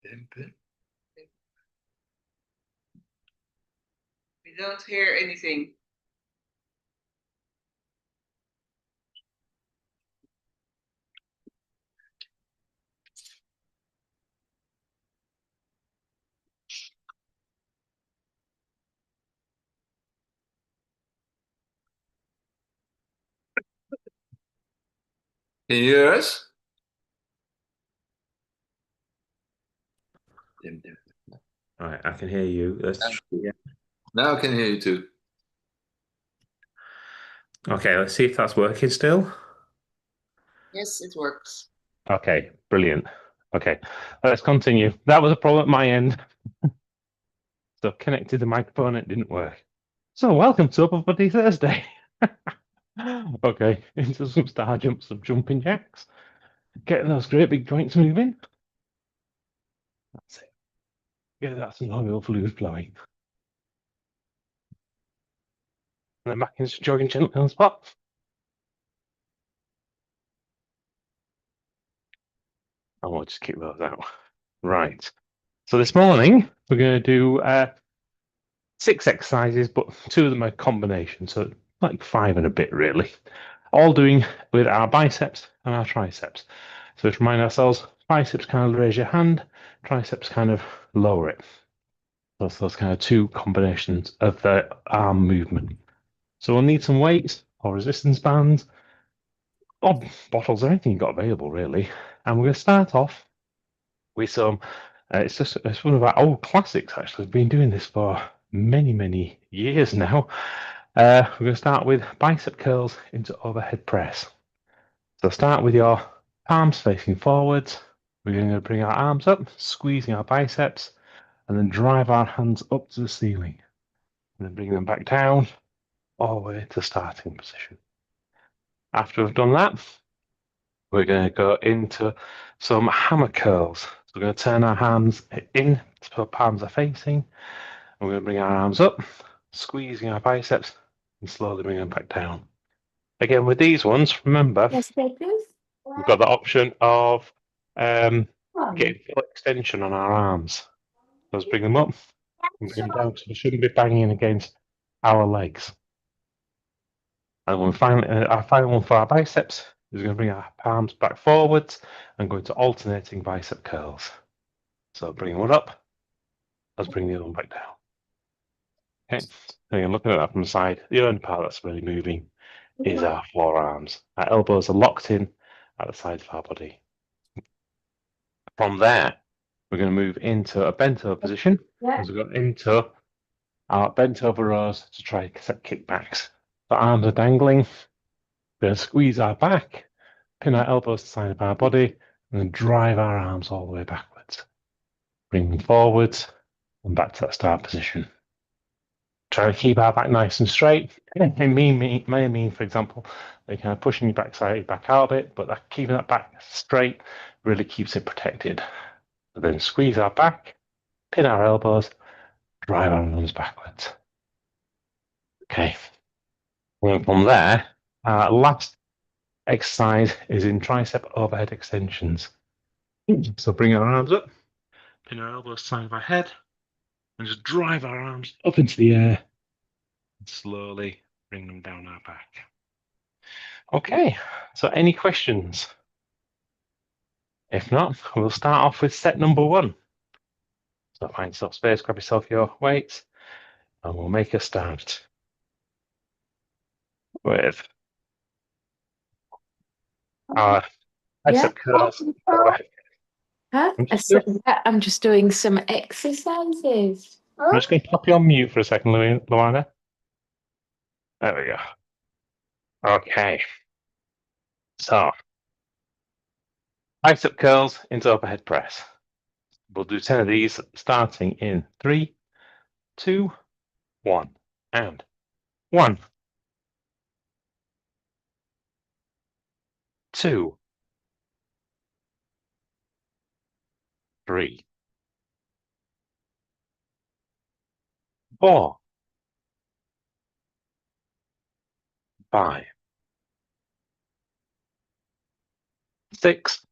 We don't hear anything. Can you hear us? All right, I can hear you. Now I can hear you too. Okay, let's see if that's working still. Yes, it works. Okay, brilliant. Okay, let's continue. That was a problem at my end. So I've connected the microphone, it didn't work. So welcome to Upper Body Thursday. Okay, into some star jumps, some jumping jacks. Getting those great big joints moving. That's it. Get that synovial fluid flowing. And then back into jogging gently on the spot. And we'll just kick those out. Right. So this morning, we're going to do 6 exercises, but 2 of them are combinations. So like 5 and a bit, really. All doing with our biceps and our triceps. So to remind ourselves, biceps kind of raise your hand, triceps kind of lower it. So it's those kind of 2 combinations of the arm movement. So we'll need some weights or resistance bands or bottles or anything you've got available, really. And we're going to start off with some, it's one of our old classics, actually. We've been doing this for many, many years now. We're going to start with bicep curls into overhead press. So start with your palms facing forwards. We're going to bring our arms up, squeezing our biceps, and then drive our hands up to the ceiling. And then bring them back down, all the way to starting position. After we've done that, we're going to go into some hammer curls. So we're going to turn our hands in so our palms are facing. And we're going to bring our arms up, squeezing our biceps, and slowly bring them back down. Again, with these ones, remember, we've got the option of getting full extension on our arms. So let's bring them up and bring them down, so we shouldn't be banging against our legs. And when finally, our final one for our biceps is going to bring our palms back forwards and go into alternating bicep curls. So bring one up, let's bring the other one back down. Okay, again, looking at that from the side, the only part that's really moving is our forearms. Our elbows are locked in at the sides of our body. From there, we're going to move into a bent over position as we go into our bent over rows to try kickbacks. The arms are dangling. We're going to squeeze our back, pin our elbows to the side of our body, and then drive our arms all the way backwards. Bring them forwards and back to that start position. Try to keep our back nice and straight. It may mean, for example, like kind of pushing your backside back out a bit, but keeping that back straight really keeps it protected. So then squeeze our back, pin our elbows, drive our arms backwards. Okay. And from there, our last exercise is in tricep overhead extensions. So bring our arms up, pin our elbows side of our head, and just drive our arms up into the air and slowly bring them down our back. Okay, so any questions? If not, we'll start off with set number 1. So find yourself space, grab yourself your weights, and we'll make a start with our bicep curls overhead. I'm just doing some exercises. I'm just going to pop you on mute for a second, Luana. There we go. Okay. So, bicep curls into overhead press. We'll do 10 of these starting in 3, 2, 1, and 1, 2, 3, 4, 5, 6,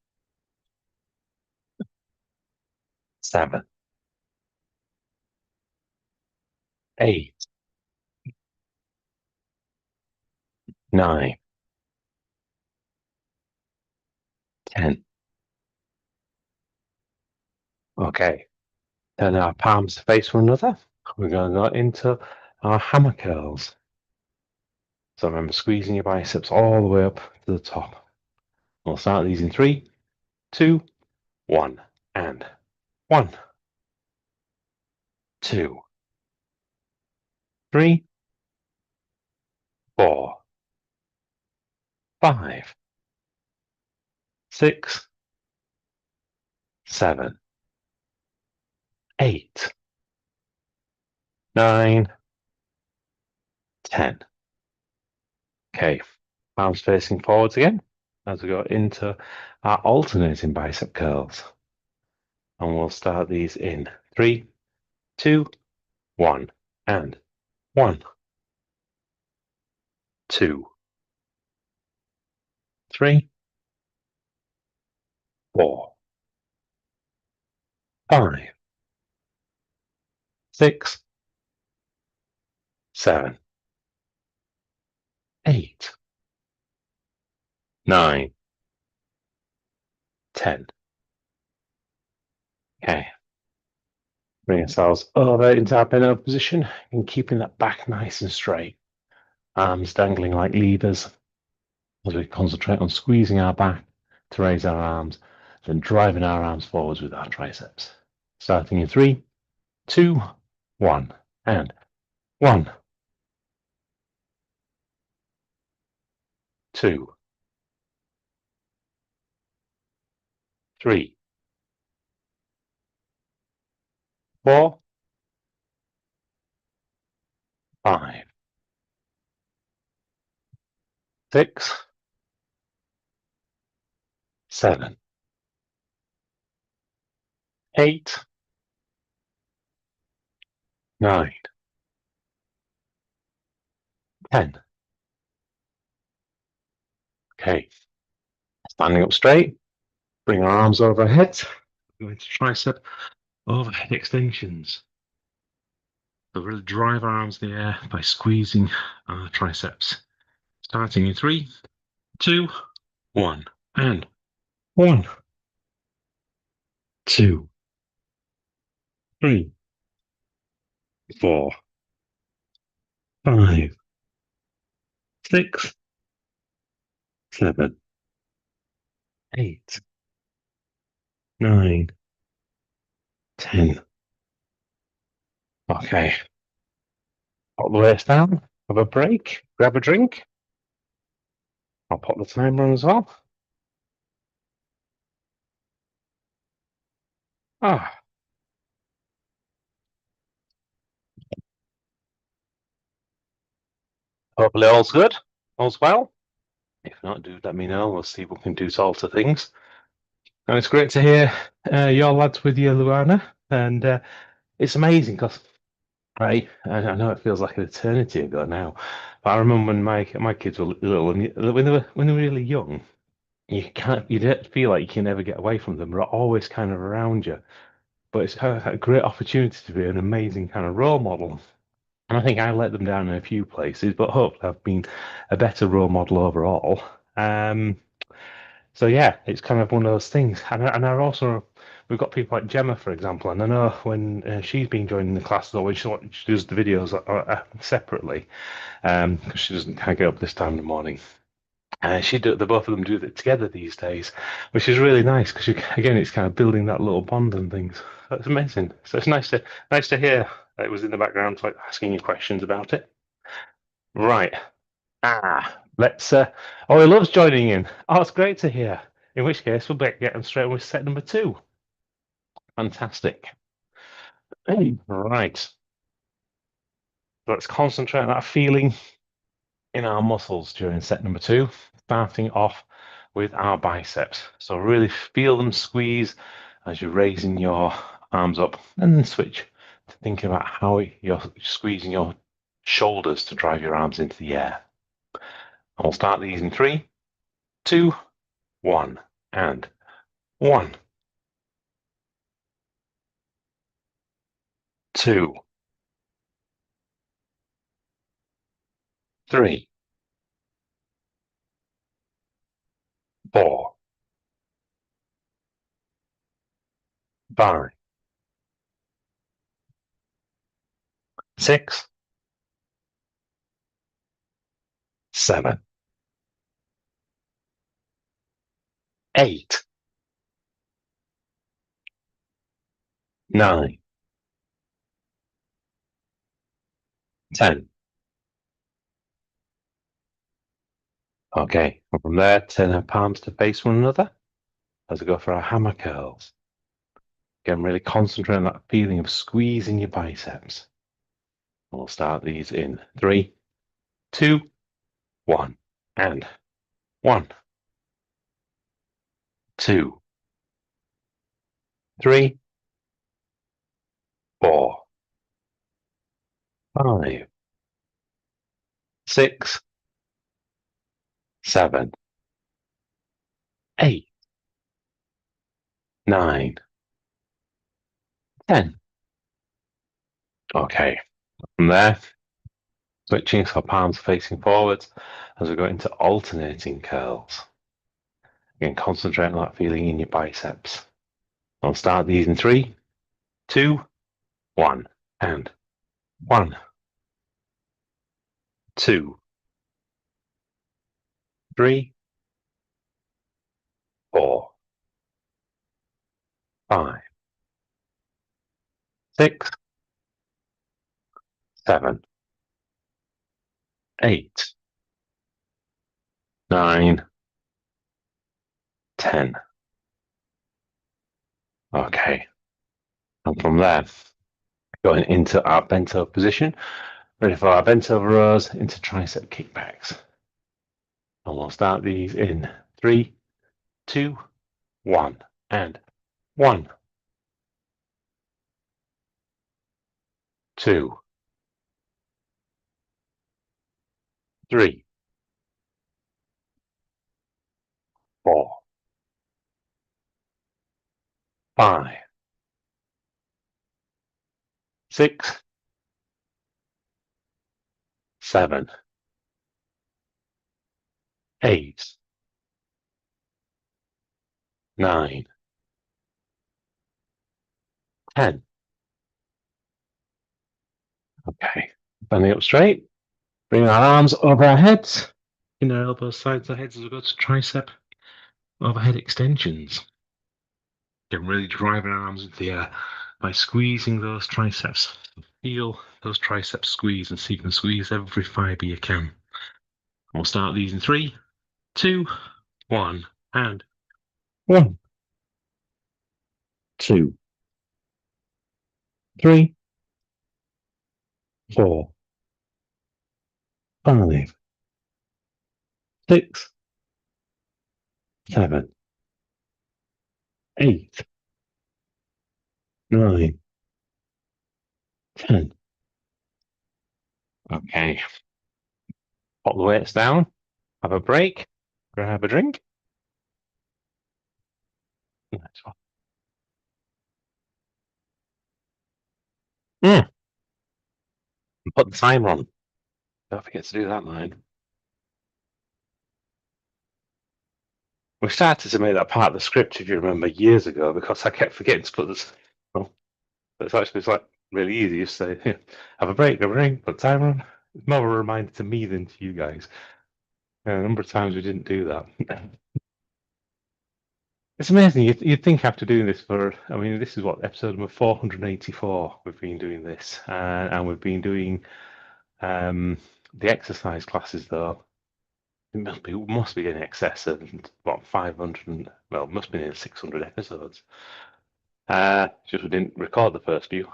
7, 8, 9, 10. Okay, turn our palms to face one another. We're going to go into our hammer curls. So remember, squeezing your biceps all the way up to the top. We'll start these in 3, 2, 1, and 1, 2, 3, 4, 5, 6, 7, 8, 9, 10. Okay, arms facing forwards again as we go into our alternating bicep curls. And we'll start these in 3, 2, 1, and 1, 2, 3, 4, 5, 6, 7, 8, 9, 10. Okay. Bring ourselves over into our pin-up position and keeping that back nice and straight. Arms dangling like levers as we concentrate on squeezing our back to raise our arms, then driving our arms forwards with our triceps. Starting in 3, 2, 1, and 1, 2, 3, 4, 5, 6, 7, 8, 9, 10. Okay, standing up straight, bring our arms over our heads, go into tricep overhead extensions. So really drive our arms in the air by squeezing our triceps. Starting in 3, 2, 1, and 1, 2, 3, 4, 5, 6, 7, 8, 9, 10. Okay. Put the waist down, have a break, grab a drink. I'll put the timer on as well. Ah. Hopefully all's good, all's well. If not, do let me know. We'll see if we can do to alter things. And it's great to hear your lads with you, Luana. And it's amazing because I know it feels like an eternity ago now, but I remember when my kids were little, and when they were really young, you don't feel like you can never get away from them. They're always kind of around you. But it's kind of a great opportunity to be an amazing kind of role model. And I think I let them down in a few places, but hopefully I've been a better role model overall. So yeah, it's kind of one of those things. And I also, we've got people like Gemma, for example, and I know when she's been joining the class, or when she does the videos separately, because she doesn't kind of get up this time in the morning. The both of them do it together these days, which is really nice because again, it's kind of building that little bond and things. So it's amazing. So it's nice to hear that it was in the background, like asking you questions about it. Right. Let's. Oh, he loves joining in. Oh, it's great to hear. In which case, we'll get them straight with set number 2. Fantastic. Right. Let's concentrate on that feeling in our muscles during set number 2, starting off with our biceps. So really feel them squeeze as you're raising your arms up, and then switch to thinking about how you're squeezing your shoulders to drive your arms into the air. And we'll start these in 3, 2, 1, and 1, 2, 3, 4, 5, 6, 7, 8, 9, 10. Okay, and from there, turn our palms to face one another as we go for our hammer curls. Again, really concentrate on that feeling of squeezing your biceps. We'll start these in 3, 2, 1, and 1, 2, 3, 4, 5, 6, 7, 8, 9, 10. Okay, from there, switching so palms facing forwards as we go into alternating curls. Again, concentrate on that feeling in your biceps. I'll start these in 3, 2, 1, and 1, 2, 3, 4, 5, 6, 7, 8, 9, 10. Okay. And from there, going into our bent over position, ready for our bent over rows into tricep kickbacks. And we'll start these in 3, 2, 1, and 1, 2, 3, 4, 5, 6, 7, 8, 9, 10. Okay, bending up straight, bring our arms over our heads, in our elbows, sides of our heads as we go to tricep overhead extensions. Again, really driving our arms into the air by squeezing those triceps. Feel those triceps squeeze and see if you can squeeze every fibre you can. And we'll start these in 3, 2, 1, and 1, 2, 3, 4, 5, 6, 7, 8, 9, 10. Okay. Pop the weights down, have a break, grab a drink. Next one. And put the timer on. Don't forget to do that, mind. We started to make that part of the script, if you remember, years ago, because I kept forgetting to put this. Well, it's actually like really easy. You say, yeah, have a break, put the timer on. It's more of a reminder to me than to you guys. A number of times we didn't do that. It's amazing. You'd think after doing this for, I mean, this is what, episode number 484. We've been doing this, and we've been doing the exercise classes though. It must be in excess of what 500. Well, it must be in 600 episodes. Just we didn't record the first few.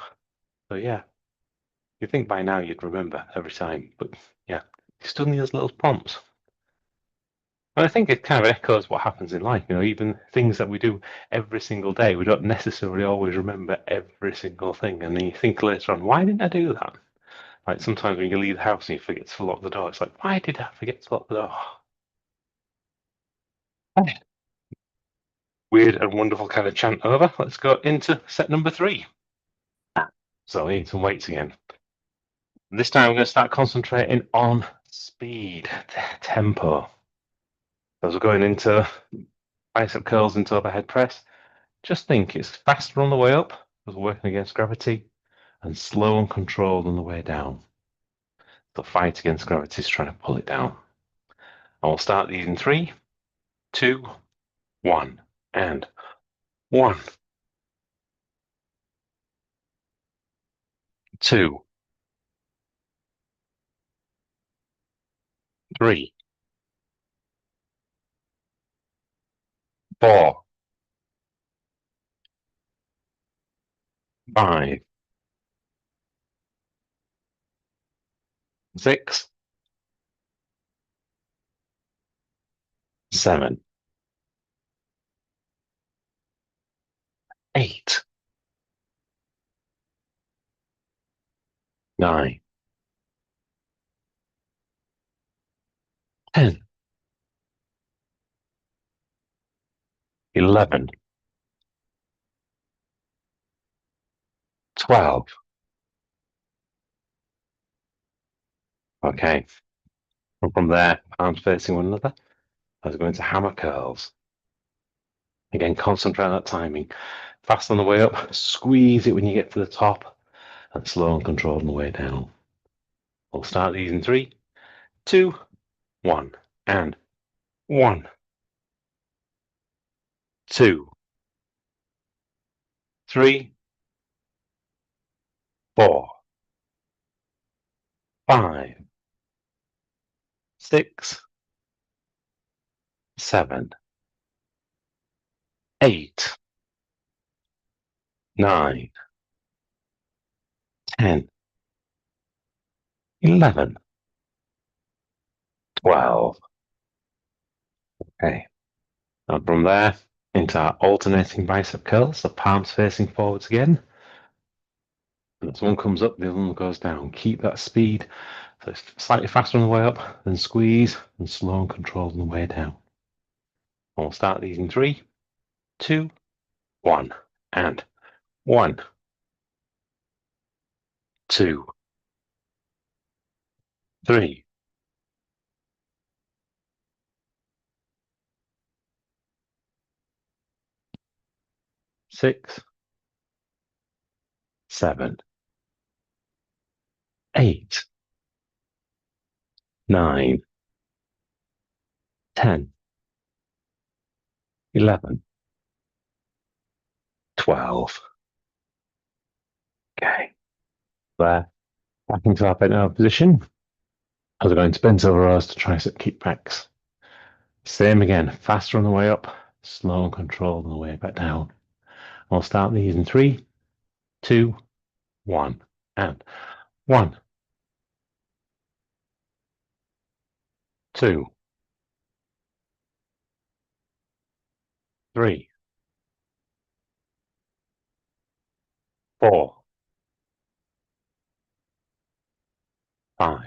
So yeah, you'd think by now you'd remember every time, but yeah, you still need those little prompts. And I think it kind of echoes what happens in life. You know, even things that we do every single day, we don't necessarily always remember every single thing. And then you think later on, why didn't I do that? Like sometimes when you leave the house and you forget to lock the door, it's like, why did I forget to lock the door? Weird and wonderful kind of chant over. Let's go into set number 3. So we need some weights again. This time we're going to start concentrating on speed, tempo. As we're going into bicep curls into overhead press, just think it's faster on the way up because we're working against gravity and slow and controlled on the way down. The fight against gravity is trying to pull it down. And we'll start these in 3, 2, 1, and 1, 2, 3, 4, 5, 6, 7, 8, 9, 10, 11, 12. Okay. And from there, arms facing one another, as we go into hammer curls. Again, concentrate on that timing. Fast on the way up, squeeze it when you get to the top, and slow and controlled on the way down. We'll start these in 3, 2, 1, and 1, 2, 3, 4, 5, 6, 7, 8, 9, 10, 11, 12. Okay. And from there, into our alternating bicep curls, the palms facing forwards again. And as one comes up, the other one goes down. Keep that speed. So it's slightly faster on the way up, then squeeze, and slow and controlled on the way down. And we'll start these in 3, 2, 1, and 1, 2, 3, 6, 7, 8, 9, 10, 11, 12. Okay. There. Back into our bent over position. As we're going to bent over rows to tricep kickbacks. Same again, faster on the way up, slow and controlled on the way back down. We'll start these in 3, 2, 1, and 1, 2, 3, 4, 5,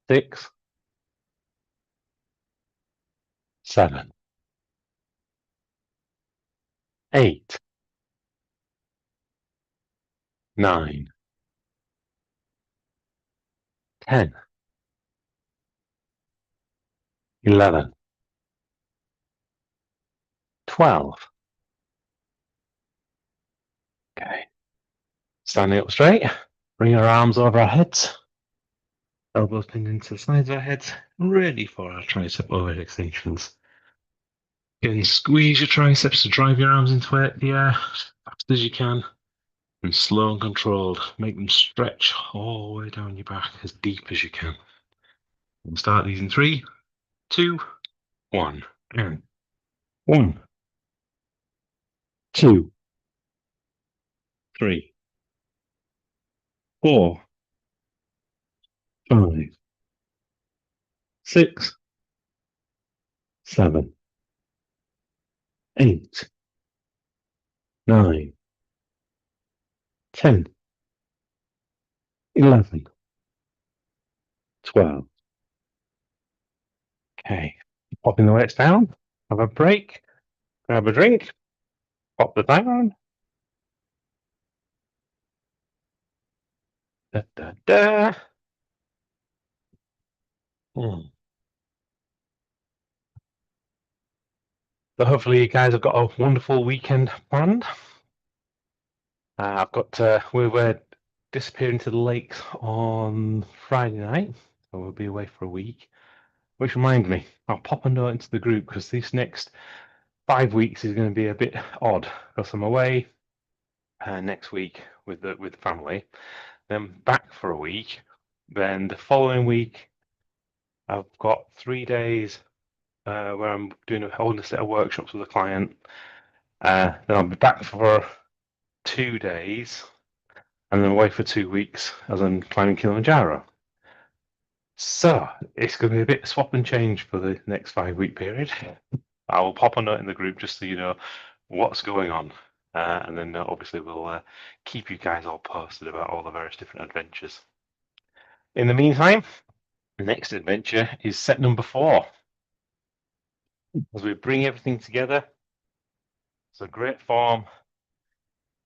6, 7, 8, 9, 10, 11, 12. Okay. Standing up straight, bring our arms over our heads, elbows pinned into the sides of our heads, ready for our tricep overhead extensions. Again, squeeze your triceps to drive your arms into the air as fast as you can, and slow and controlled. Make them stretch all the way down your back as deep as you can. We'll start these in 3, 2, 1, and 1, 2, 3, 4, 5, 6, 7, 8, 9, 10, 11, 12. Okay, popping the weights down, have a break, grab a drink, pop the down, Da, da, da. Hmm. So hopefully you guys have got a wonderful weekend planned. We're disappearing to the lakes on Friday night, so we'll be away for a week. Which reminds me, I'll pop a note into the group because these next 5 weeks is going to be a bit odd because I'm away next week with the family, then back for a week, then the following week I've got 3 days where I'm holding a set of workshops with a client. Then I'll be back for 2 days, and then away for 2 weeks as I'm climbing Kilimanjaro. So it's going to be a bit swap and change for the next 5 week period. I will pop a note in the group just so you know what's going on. And then obviously we'll keep you guys all posted about all the various different adventures. In the meantime, the next adventure is set number 4. As we bring everything together, so great form,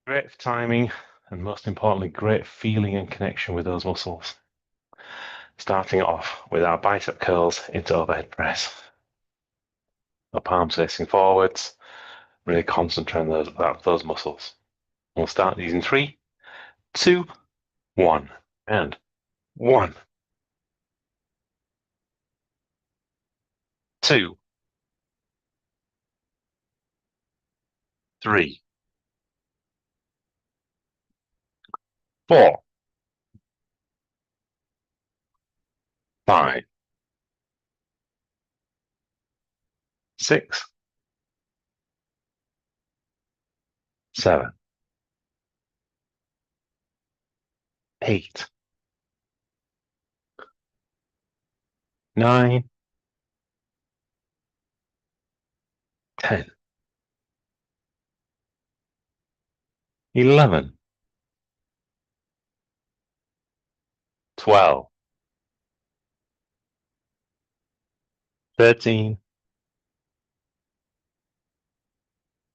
great timing, and most importantly, great feeling and connection with those muscles. Starting off with our bicep curls into overhead press. Our palms facing forwards, really concentrate on those muscles. We'll start these in 3, 2, 1, and 1, 2, 3, 4, 5, 6, 7, 8, 9, 10, 11, 12, 13,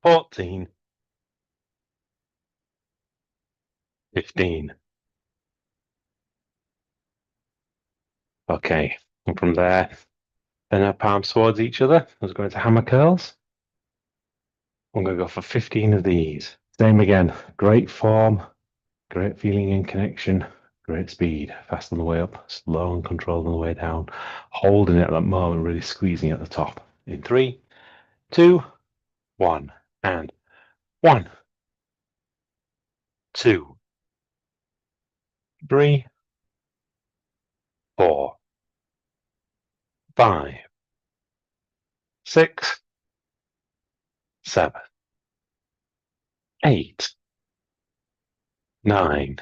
14, 15. Okay, and from there, then our palms towards each other. Let's go into hammer curls. I'm going to go for 15 of these. Same again, great form, great feeling and connection, great speed. Fast on the way up, slow and controlled on the way down. Holding it at that moment, really squeezing at the top. In 3, 2, 1, and 1, 2, 3, 4, 5, 6, 7, 8, 9,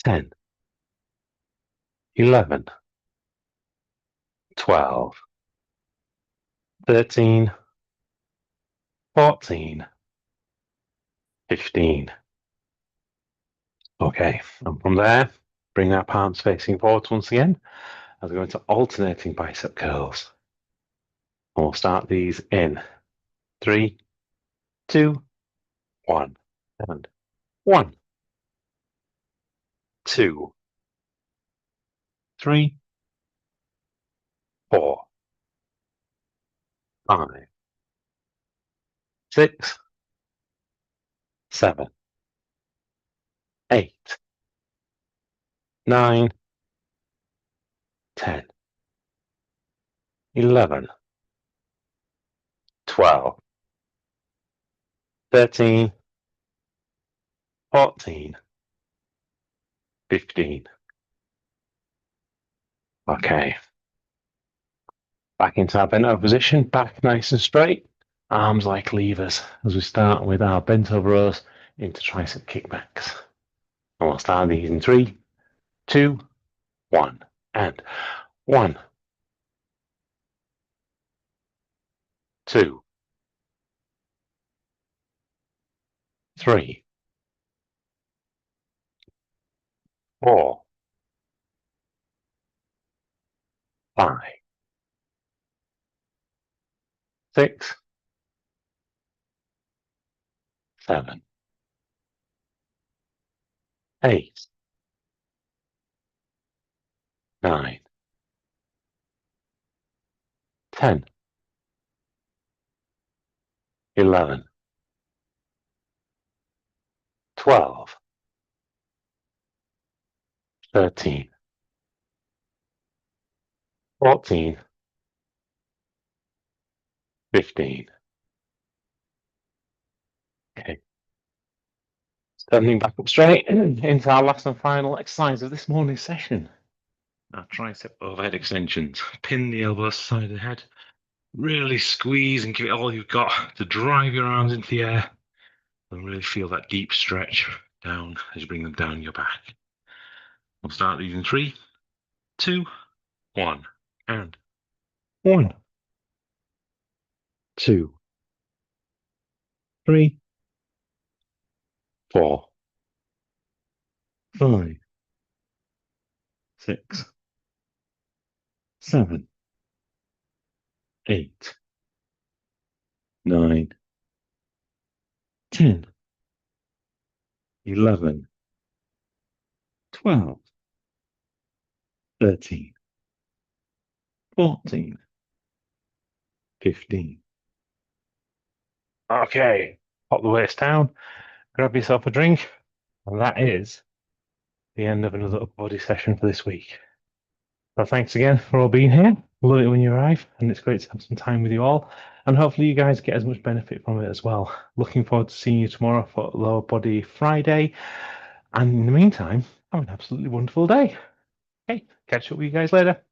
10, 11, 12, 13, 14, 15. Okay, and from there, bring our palms facing forwards once again as we go into alternating bicep curls. And we'll start these in 3, 2, 1, and 1, 2, 3, 4, 5, 6, 7, 8, 9, 10, 11, 12, 13, 14, 15. Okay. Back into our bent over position, back nice and straight, arms like levers as we start with our bent over rows into tricep kickbacks. And we'll start these in 3, 2, 1, and 1, 2, 3, 4, 5, 6, 7, 8, 9, 10, 11, 12, 13, 14, 15. Okay. Standing back up straight into our last and final exercise of this morning's session. Our tricep overhead extensions. Pin the elbows side of the head. Really squeeze and give it all you've got to drive your arms into the air and really feel that deep stretch down as you bring them down your back. We'll start these in 3, 2, 1, and 1, 2, 3, 4, 5, 6, 7, 8, 9, 10, 11, 12, 13, 14, 15. Okay, pop the weights down, grab yourself a drink, and that is the end of another upper body session for this week. So thanks again for all being here. Love it when you arrive, and it's great to have some time with you all. And hopefully you guys get as much benefit from it as well. Looking forward to seeing you tomorrow for Lower Body Friday. And in the meantime, have an absolutely wonderful day. Okay, catch up with you guys later.